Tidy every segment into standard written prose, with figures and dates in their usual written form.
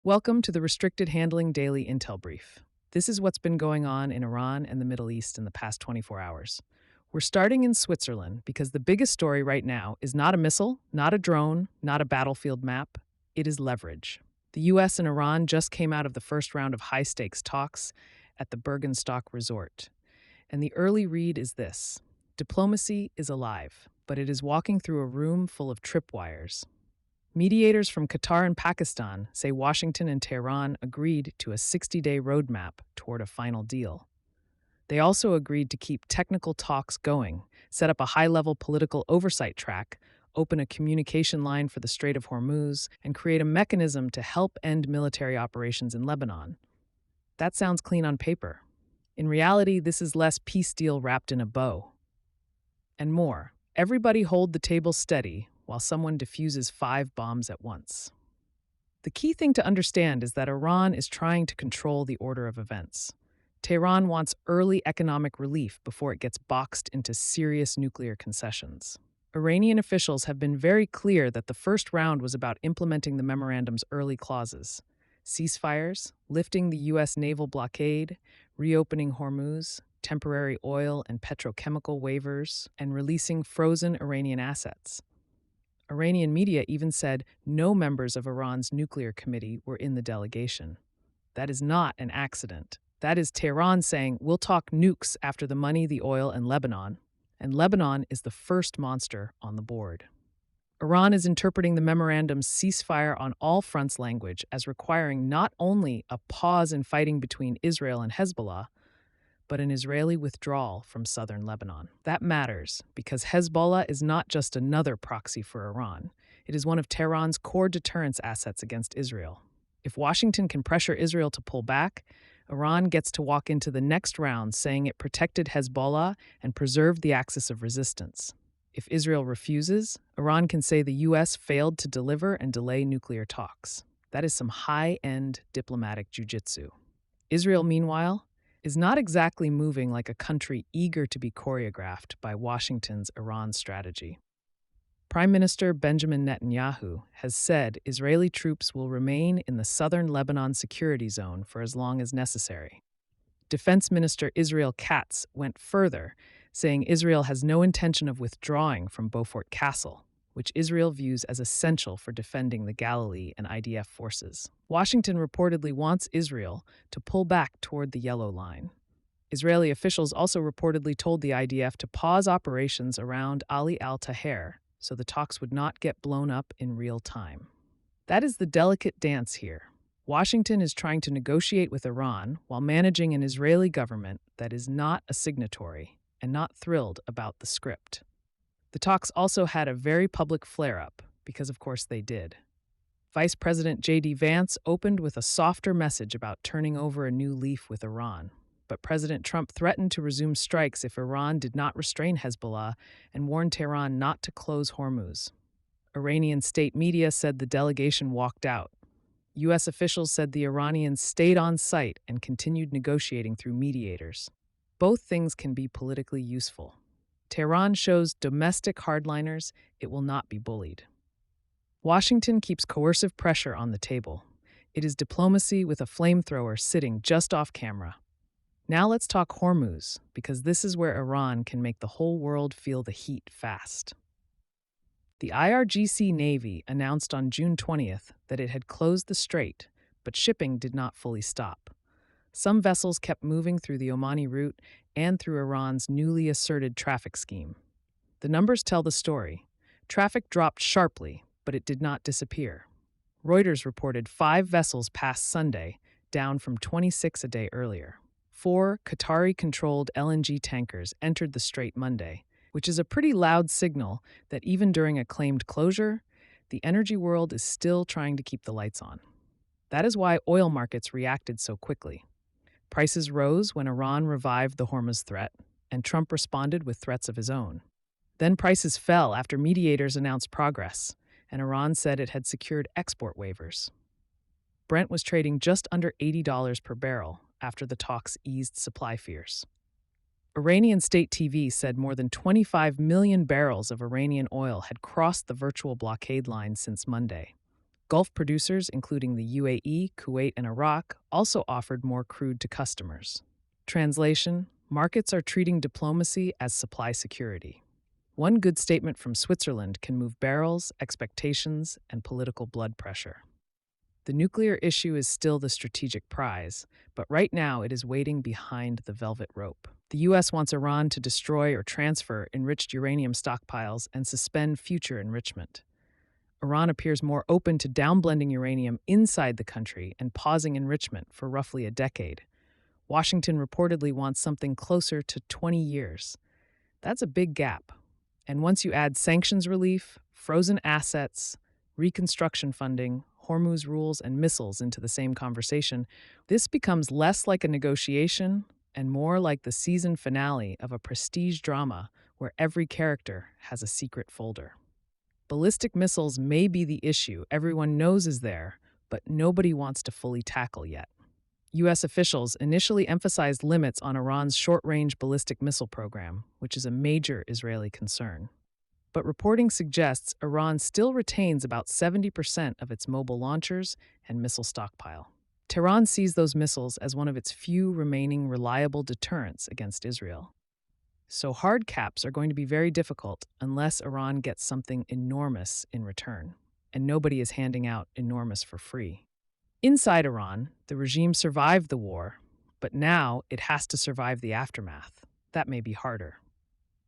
Welcome to the Restricted Handling Daily Intel Brief. This is what's been going on in Iran and the Middle East in the past 24 hours. We're starting in Switzerland because the biggest story right now is not a missile, not a drone, not a battlefield map. It is leverage. The US and Iran just came out of the first round of high stakes talks at the Bergenstock Resort. And the early read is this: diplomacy is alive, but it is walking through a room full of tripwires. Mediators from Qatar and Pakistan say Washington and Tehran agreed to a 60-day roadmap toward a final deal. They also agreed to keep technical talks going, set up a high-level political oversight track, open a communication line for the Strait of Hormuz, and create a mechanism to help end military operations in Lebanon. That sounds clean on paper. In reality, this is less peace deal wrapped in a bow. And more. Everybody hold the table steady while someone defuses 5 bombs at once. The key thing to understand is that Iran is trying to control the order of events. Tehran wants early economic relief before it gets boxed into serious nuclear concessions. Iranian officials have been very clear that the first round was about implementing the memorandum's early clauses: ceasefires, lifting the U.S. naval blockade, reopening Hormuz, temporary oil and petrochemical waivers, and releasing frozen Iranian assets. Iranian media even said no members of Iran's nuclear committee were in the delegation. That is not an accident. That is Tehran saying, we'll talk nukes after the money, the oil, and Lebanon is the first monster on the board. Iran is interpreting the memorandum's ceasefire on all fronts language as requiring not only a pause in fighting between Israel and Hezbollah, but an Israeli withdrawal from southern Lebanon. That matters because Hezbollah is not just another proxy for Iran. It is one of Tehran's core deterrence assets against Israel. If Washington can pressure Israel to pull back, Iran gets to walk into the next round saying it protected Hezbollah and preserved the axis of resistance. If Israel refuses, Iran can say the U.S. failed to deliver and delay nuclear talks. That is some high-end diplomatic jujitsu. Israel, meanwhile, is not exactly moving like a country eager to be choreographed by Washington's Iran strategy. Prime Minister Benjamin Netanyahu has said Israeli troops will remain in the southern Lebanon security zone for as long as necessary. Defense Minister Israel Katz went further, saying Israel has no intention of withdrawing from Beaufort Castle, which Israel views as essential for defending the Galilee and IDF forces. Washington reportedly wants Israel to pull back toward the Yellow Line. Israeli officials also reportedly told the IDF to pause operations around Ali al-Taher so the talks would not get blown up in real time. That is the delicate dance here. Washington is trying to negotiate with Iran while managing an Israeli government that is not a signatory and not thrilled about the script. The talks also had a very public flare-up, because of course they did. Vice President JD Vance opened with a softer message about turning over a new leaf with Iran, but President Trump threatened to resume strikes if Iran did not restrain Hezbollah and warned Tehran not to close Hormuz. Iranian state media said the delegation walked out. U.S. officials said the Iranians stayed on site and continued negotiating through mediators. Both things can be politically useful. Tehran shows domestic hardliners it will not be bullied. Washington keeps coercive pressure on the table. It is diplomacy with a flamethrower sitting just off camera. Now let's talk Hormuz, because this is where Iran can make the whole world feel the heat fast. The IRGC Navy announced on June 20th that it had closed the strait, but shipping did not fully stop. Some vessels kept moving through the Omani route and through Iran's newly asserted traffic scheme. The numbers tell the story. Traffic dropped sharply, but it did not disappear. Reuters reported 5 vessels passed Sunday, down from 26 a day earlier. 4 Qatari-controlled LNG tankers entered the strait Monday, which is a pretty loud signal that even during a claimed closure, the energy world is still trying to keep the lights on. That is why oil markets reacted so quickly. Prices rose when Iran revived the Hormuz threat, and Trump responded with threats of his own. Then prices fell after mediators announced progress, and Iran said it had secured export waivers. Brent was trading just under $80 per barrel after the talks eased supply fears. Iranian state TV said more than 25 million barrels of Iranian oil had crossed the virtual blockade line since Monday. Gulf producers, including the UAE, Kuwait, and Iraq, also offered more crude to customers. Translation: markets are treating diplomacy as supply security. One good statement from Switzerland can move barrels, expectations, and political blood pressure. The nuclear issue is still the strategic prize, but right now it is waiting behind the velvet rope. The U.S. wants Iran to destroy or transfer enriched uranium stockpiles and suspend future enrichment. Iran appears more open to downblending uranium inside the country and pausing enrichment for roughly a decade. Washington reportedly wants something closer to 20 years. That's a big gap. And once you add sanctions relief, frozen assets, reconstruction funding, Hormuz rules, and missiles into the same conversation, this becomes less like a negotiation and more like the season finale of a prestige drama where every character has a secret folder. Ballistic missiles may be the issue everyone knows is there, but nobody wants to fully tackle yet. U.S. officials initially emphasized limits on Iran's short-range ballistic missile program, which is a major Israeli concern. But reporting suggests Iran still retains about 70% of its mobile launchers and missile stockpile. Tehran sees those missiles as one of its few remaining reliable deterrents against Israel. So hard caps are going to be very difficult unless Iran gets something enormous in return, and nobody is handing out enormous for free. Inside Iran, the regime survived the war, but now it has to survive the aftermath. That may be harder.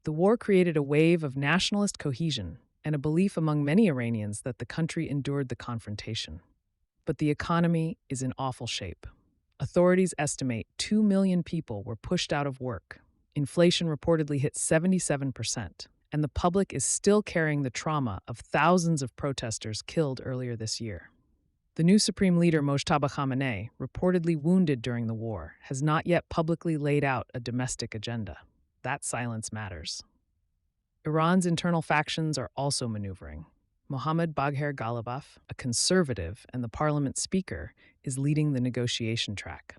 The war created a wave of nationalist cohesion and a belief among many Iranians that the country endured the confrontation. But the economy is in awful shape. Authorities estimate 2 million people were pushed out of work. Inflation reportedly hit 77%, and the public is still carrying the trauma of thousands of protesters killed earlier this year. The new supreme leader, Mojtaba Khamenei, reportedly wounded during the war, has not yet publicly laid out a domestic agenda. That silence matters. Iran's internal factions are also maneuvering. Mohammad Bagher Ghalibaf, a conservative and the parliament speaker, is leading the negotiation track.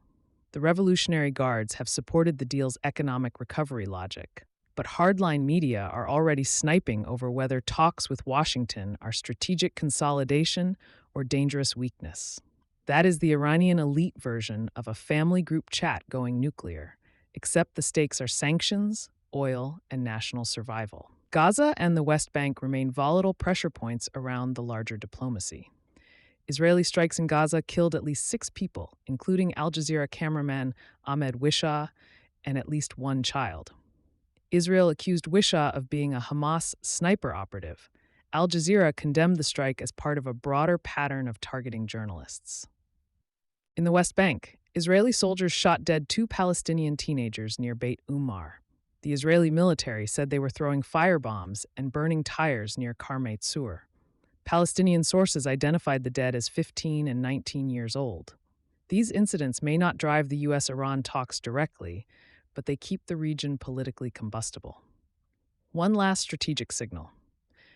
The Revolutionary Guards have supported the deal's economic recovery logic, but hardline media are already sniping over whether talks with Washington are strategic consolidation or dangerous weakness. That is the Iranian elite version of a family group chat going nuclear, except the stakes are sanctions, oil, and national survival. Gaza and the West Bank remain volatile pressure points around the larger diplomacy. Israeli strikes in Gaza killed at least 6 people, including Al Jazeera cameraman Ahmed Wishaw and at least 1 child. Israel accused Wishaw of being a Hamas sniper operative. Al Jazeera condemned the strike as part of a broader pattern of targeting journalists. In the West Bank, Israeli soldiers shot dead 2 Palestinian teenagers near Beit Umar. The Israeli military said they were throwing firebombs and burning tires near Karmei Sur. Palestinian sources identified the dead as 15 and 19 years old. These incidents may not drive the U.S.-Iran talks directly, but they keep the region politically combustible. One last strategic signal.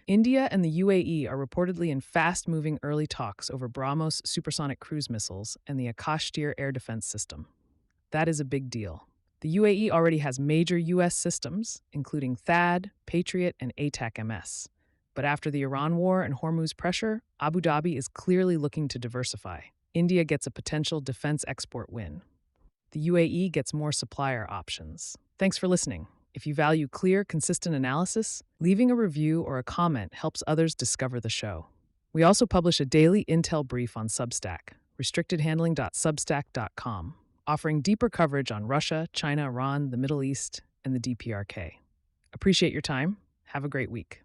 India and the UAE are reportedly in fast-moving early talks over BrahMos supersonic cruise missiles and the Akash-Tir air defense system. That is a big deal. The UAE already has major U.S. systems, including THAAD, Patriot, and ATAC-MS. But after the Iran war and Hormuz pressure, Abu Dhabi is clearly looking to diversify. India gets a potential defense export win. The UAE gets more supplier options. Thanks for listening. If you value clear, consistent analysis, leaving a review or a comment helps others discover the show. We also publish a daily intel brief on Substack, restrictedhandling.substack.com, offering deeper coverage on Russia, China, Iran, the Middle East, and the DPRK. Appreciate your time. Have a great week.